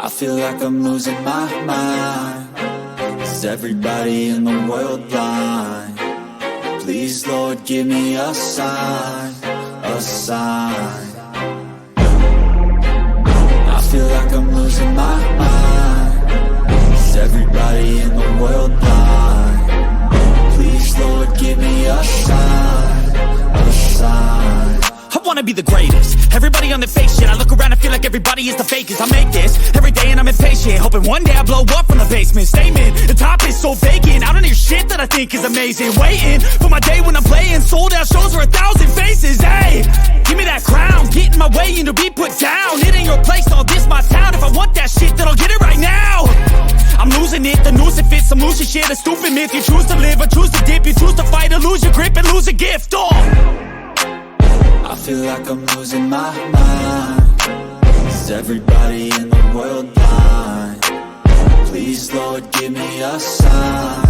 I feel like I'm losing my mind. Is everybody in the world blind? Please, Lord, give me a sign, a sign. I feel like I'm losing my mind. Is everybody in the world blind? Please, Lord, give me a sign, a sign. I wanna be the greatest. Everybody on the fake shit. I look around and feel like everybody is the fakest. I make this every day and I'm impatient, hoping one day I blow up from the basement. Statement, the top is so vacant. I don't hear shit that I think is amazing. Waiting for my day when I'm playing sold out shows for 1,000 faces. Hey, give me that crown, get in my way and to be put down. It ain't your place, all this my town. If I want that shit, then I'll get it right now. I'm losing it, the noose it fits. I'm losing shit, a stupid myth. You choose to live or choose to dip. You choose to fight or lose your grip and lose a gift. Oh, I feel like I'm losing my mind. Is everybody in the world blind? Please, Lord, give me a sign,